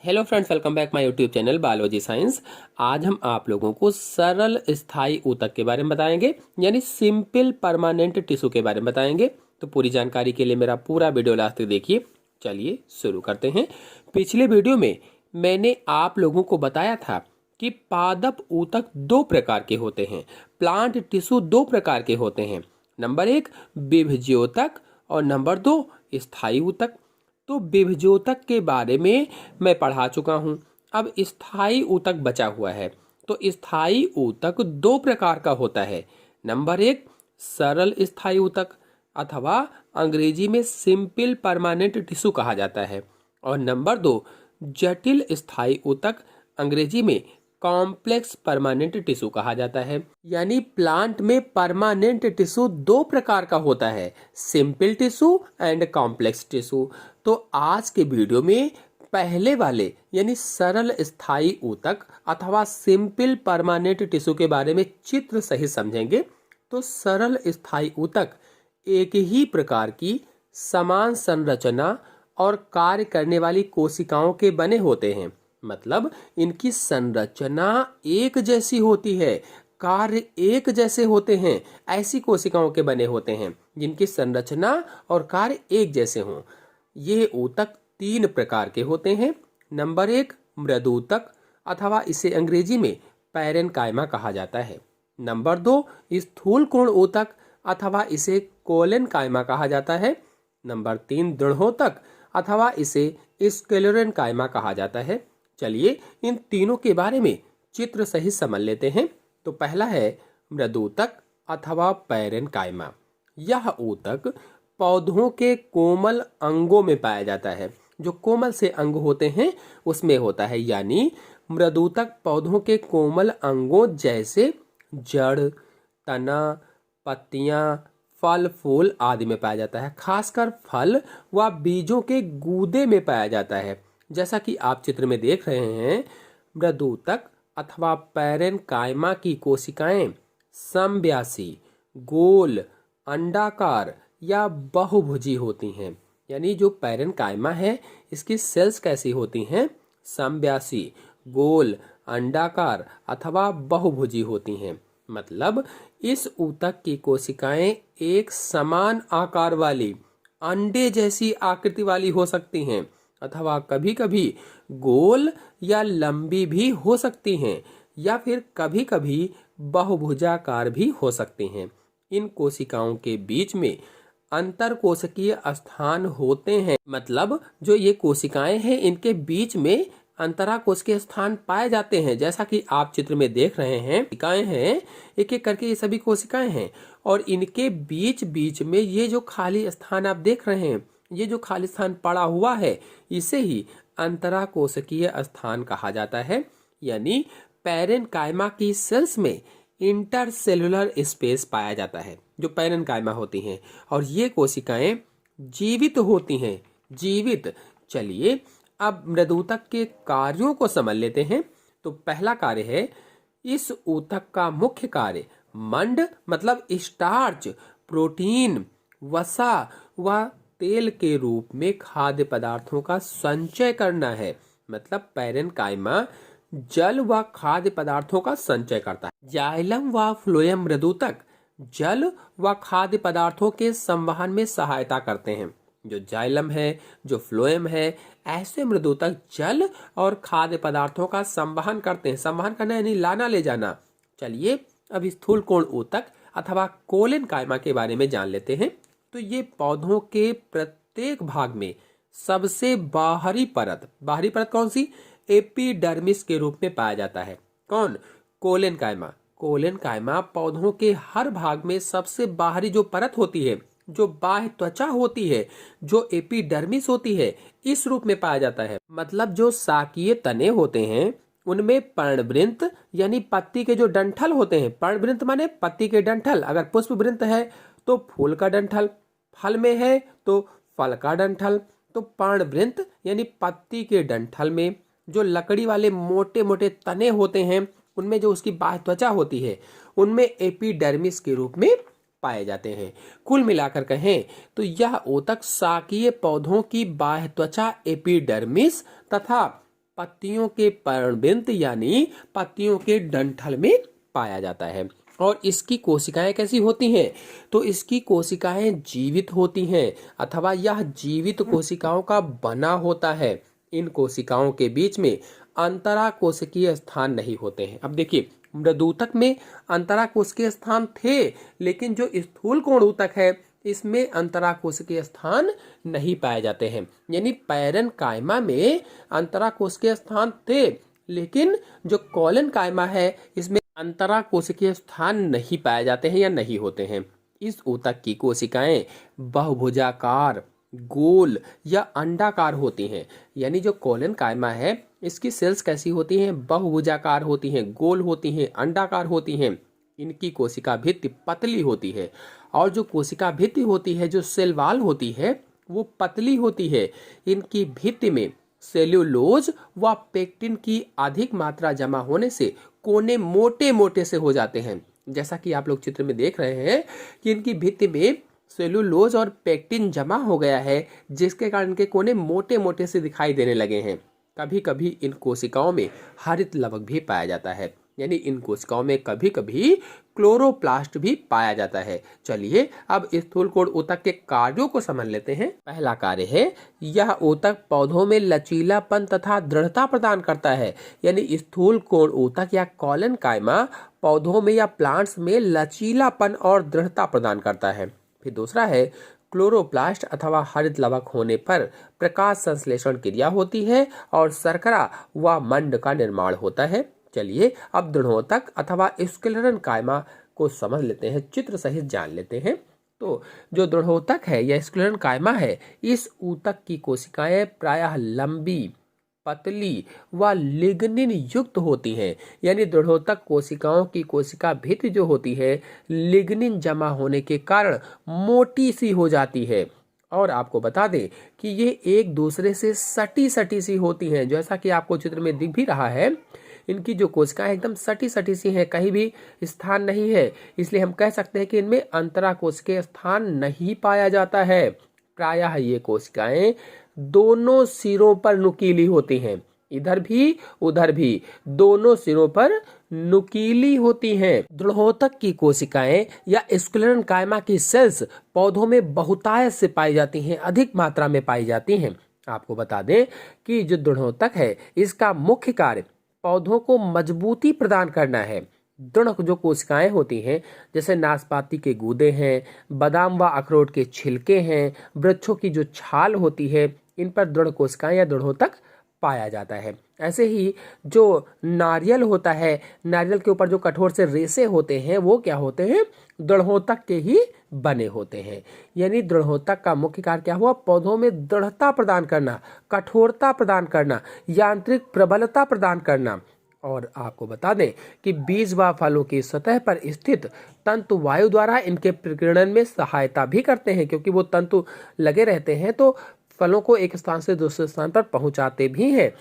Hello friends, welcome back my YouTube channel biology science. आज हम आप लोगों को सरल स्थायी ऊतक के बारे में बताएंगे, यानी सिंपल परमानेंट टिश्यू के बारे में बताएंगे। तो पूरी जानकारी के लिए मेरा पूरा वीडियो लास्ट तक देखिए। चलिए शुरू करते हैं। पिछले वीडियो में मैंने आप लोगों को बताया था कि पादप ऊतक दो प्रकार के होते हैं, प्लांट टिश्यू दो प्रकार के होते हैं। नंबर 1 विभज्योतक और नंबर 2 स्थायी ऊतक। तो विभज्योतक के बारे में मैं पढ़ा चुका हूँ। अब स्थायी ऊतक बचा हुआ है। तो स्थायी ऊतक दो प्रकार का होता है। नंबर 1 सरल स्थायी ऊतक अथवा अंग्रेजी में सिंपल परमानेंट टिश्यू कहा जाता है, और नंबर 2 जटिल स्थायी ऊतक अंग्रेजी में कॉम्प्लेक्स परमानेंट टिश्यू कहा जाता है। यानी प्लांट में परमानेंट टिश्यू दो प्रकार का होता है, simple tissue and complex tissue. तो आज के वीडियो में पहले वाले यानी सरल स्थायी ऊतक अथवा सिंपल परमानेंट टिश्यू के बारे में चित्र सहित समझेंगे। तो सरल स्थायी ऊतक एक ही प्रकार की समान संरचना और कार्य करने वाली कोशिकाओं के बने होते हैं। मतलब इनकी संरचना एक जैसी होती है, कार्य एक जैसे होते हैं। ऐसी कोशिकाओं के बने होते हैं जिनकी संरचना और कार्य एक जैसे हों। ये ऊतक तीन प्रकार के होते हैं। नंबर 1 मृदूतक अथवा इसे अंग्रेजी में पैरेनकाइमा कहा जाता है। नंबर 2 स्थूल कोण ऊतक अथवा इसे कोलेनकाइमा कहा जाता है। नंबर 3 दृढ़ोतक अथवा इसे स्क्लेरेनकाइमा कहा जाता है। चलिए इन तीनों के बारे में चित्र सहित समझ लेते हैं। तो पहला है मृदूतक अथवा पैरेनकाइमा। यह ऊतक पौधों के कोमल अंगों में पाया जाता है। जो कोमल से अंग होते हैं उसमें होता है। यानी मृदूतक पौधों के कोमल अंगों जैसे जड़, तना, पत्तियां, फल फूल आदि में पाया जाता है। खासकर फल व बीजों के गूदे में पाया जाता है। जैसा कि आप चित्र में देख रहे हैं, मृदूतक अथवा पैरेनकाइमा की कोशिकाएं समव्यासी, गोल, अंडाकार या बहुभुजी होती हैं। यानी जो पैरेनकाइमा है इसकी सेल्स कैसी होती हैं? समव्यासी, गोल, अंडाकार अथवा बहुभुजी होती हैं। मतलब इस ऊतक की कोशिकाएं एक समान आकार वाली, अंडे जैसी आकृति वाली हो सकती हैं अथवा कभी कभी गोल या लंबी भी हो सकती हैं, या फिर कभी कभी बहुभुजाकार भी हो सकती हैं। इन कोशिकाओं के बीच में अंतरकोशिकीय स्थान होते हैं। मतलब जो ये कोशिकाएं हैं इनके बीच में अंतराकोशिकीय स्थान पाए जाते हैं। जैसा कि आप चित्र में देख रहे हैं, कोशिकाएं हैं, एक एक करके ये सभी कोशिकाएं हैं, और इनके बीच बीच में ये जो खाली स्थान आप देख रहे हैं, ये जो खाली स्थान पड़ा हुआ है, इसे ही अंतराकोशिकीय स्थान कहा जाता है। यानी पैरेनकाइमा की सेल्स में इंटरसेलुलर स्पेस पाया जाता है जो पैरेनकाइमा होती हैं, और ये कोशिकाएं जीवित होती हैं। जीवित। चलिए अब मृदूतक के कार्यों को समझ लेते हैं। तो पहला कार्य है, इस ऊतक का मुख्य कार्य मंड मतलब स्टार्च, प्रोटीन, वसा व तेल के रूप में खाद्य पदार्थों का संचय करना है। मतलब पैरेनकाइमा जल व खाद्य पदार्थों का संचय करता है। जाइलम व फ्लोएम मृदूतक जल व खाद्य पदार्थों के संवहन में सहायता करते हैं। जो जाइलम है, जो फ्लोएम है, ऐसे मृदूतक जल और खाद्य पदार्थों का संवहन करते हैं। संवहन करना यानी लाना ले जाना। चलिए अब स्थूल कोण ऊतक अथवा कोलेनकाइमा के बारे में जान लेते हैं। तो ये पौधों के प्रत्येक भाग में सबसे बाहरी परत कौन सी? एपिडर्मिस के रूप में पाया जाता है। कौन? कोलेनकाइमा। कोलेनकाइमा पौधों के हर भाग में सबसे बाहरी जो परत होती है, जो बाह्य त्वचा होती है, जो एपिडर्मिस होती है, इस रूप में पाया जाता है। मतलब जो शाकीय तने होते हैं उनमें पर्णवृंत यानी पत्ती के जो डंठल होते हैं, पर्णवृंत माने पत्ती के डंठल, अगर पुष्पवृंत है तो फूल का डंठल, फल में है तो फल का डंठल। तो पर्णवृंत यानी पत्ती के डंठल में जो लकड़ी वाले मोटे मोटे तने होते हैं, उनमें जो उसकी बाह्य त्वचा होती है, उनमें एपिडर्मिस के रूप में पाए जाते हैं। कुल मिलाकर कहें तो यह ऊतक शाकीय पौधों की बाह्य त्वचा एपिडर्मिस तथा पत्तियों के पर्णबिंद यानी पत्तियों के डंठल में पाया जाता है। और इसकी कोशिकाएं कैसी होती हैं? तो इसकी कोशिकाएं जीवित होती हैं अथवा यह जीवित कोशिकाओं का बना होता है। इन कोशिकाओं के बीच में अंतराकोशिकीय स्थान नहीं होते हैं। अब देखिए, मृदूतक में अंतराकोशिकीय स्थान थे, लेकिन जो स्थूल कोण ऊतक है इसमें अंतराकोशिकीय स्थान नहीं पाए जाते हैं। यानी पैरेन्काइमा में अंतराकोशिकीय स्थान थे, लेकिन जो कोलन कायमा है इसमें अंतराकोशिकीय स्थान नहीं पाए जाते हैं या नहीं होते हैं। इस ऊतक की कोशिकाएं बहुभुजाकार, गोल या अंडाकार होती हैं। यानी जो कोलन कायमा है इसकी सेल्स कैसी होती हैं? बहुभुजाकार होती हैं, गोल होती हैं, अंडाकार होती हैं। इनकी कोशिका भित्ति पतली होती है और जो कोशिका भित्ति होती है, जो सेल वॉल होती है, वो पतली होती है। इनकी भित्ति में सेल्यूलोज व पेक्टिन की अधिक मात्रा जमा होने से कोने मोटे मोटे से हो जाते हैं। जैसा कि आप लोग चित्र में देख रहे हैं कि इनकी भित्ति में सेल्यूलोज और पेक्टिन जमा हो गया है, जिसके कारण इनके कोने मोटे मोटे से दिखाई देने लगे हैं। कभी कभी इन कोशिकाओं में हरित लवक भी पाया जाता है। यानी इन कोशिकाओं में कभी कभी क्लोरोप्लास्ट भी पाया जाता है। चलिए अब स्थूल कोण ऊतक के कार्यों को समझ लेते हैं। पहला कार्य है, यह ऊतक पौधों में लचीलापन तथा दृढ़ता प्रदान करता है। यानी स्थूल कोण ऊतक या कोलन कायमा पौधों में या प्लांट्स में लचीलापन और दृढ़ता प्रदान करता है। फिर दूसरा है, क्लोरोप्लास्ट अथवा हरित लवक होने पर प्रकाश संश्लेषण क्रिया होती है और शर्करा व मंड का निर्माण होता है। चलिए अब दृढ़ोतक अथवा स्क्लेरन कायमा को समझ लेते हैं, चित्र सहित जान लेते हैं। तो जो दृढ़ोतक है या स्क्लेरन कायमा है, इस ऊतक की कोशिकाएं प्रायः लंबी, पतली व लिग्निन युक्त होती हैं। यानी दृढ़ोतक कोशिकाओं की कोशिका भित्ति जो होती है, लिग्निन जमा होने के कारण मोटी सी हो जाती है। और आपको बता दें कि ये एक दूसरे से सटी सटी सी होती हैं। जैसा कि आपको चित्र में दिख भी रहा है, इनकी जो कोशिकाएं एकदम सटी सटी सी हैं, कहीं भी स्थान नहीं है। इसलिए हम कह सकते हैं कि इनमें अंतराकोशिकीय स्थान नहीं पाया जाता है। प्रायः ये कोशिकाएं दोनों सिरों पर नुकीली होती हैं, इधर भी उधर भी, दोनों सिरों पर नुकीली होती हैं। दृढ़ोतक की कोशिकाएं या स्क्लेरन कायमा की सेल्स पौधों में बहुतायत से पाई जाती हैं, अधिक मात्रा में पाई जाती हैं। आपको बता दें कि जो दृढ़ोतक है इसका मुख्य कार्य पौधों को मजबूती प्रदान करना है। दृढ़ जो कोशिकाएं होती हैं, जैसे नाशपाती के गूदे हैं, बादाम व अखरोट के छिलके हैं, वृक्षों की जो छाल होती है, इन पर दृढ़ कोशिकाएं या दृढ़ोतक पाया जाता है। ऐसे ही जो नारियल होता है, नारियल के ऊपर जो कठोर से रेशे होते हैं, वो क्या होते हैं? दृढ़ोतक के ही बने होते हैं। यानी दृढ़ोतक का मुख्य कार्य क्या हुआ? पौधों में दृढ़ता प्रदान करना, कठोरता प्रदान करना, यांत्रिक प्रबलता प्रदान करना। और आपको बता दें कि बीज व फलों की सतह पर स्थित तंतु वायु द्वारा इनके प्रकीर्णन में सहायता भी करते हैं, क्योंकि वो तंतु लगे रहते हैं तो फलों को एक स्थान से दूसरे स्थान पर पहुंचाते भी हैं।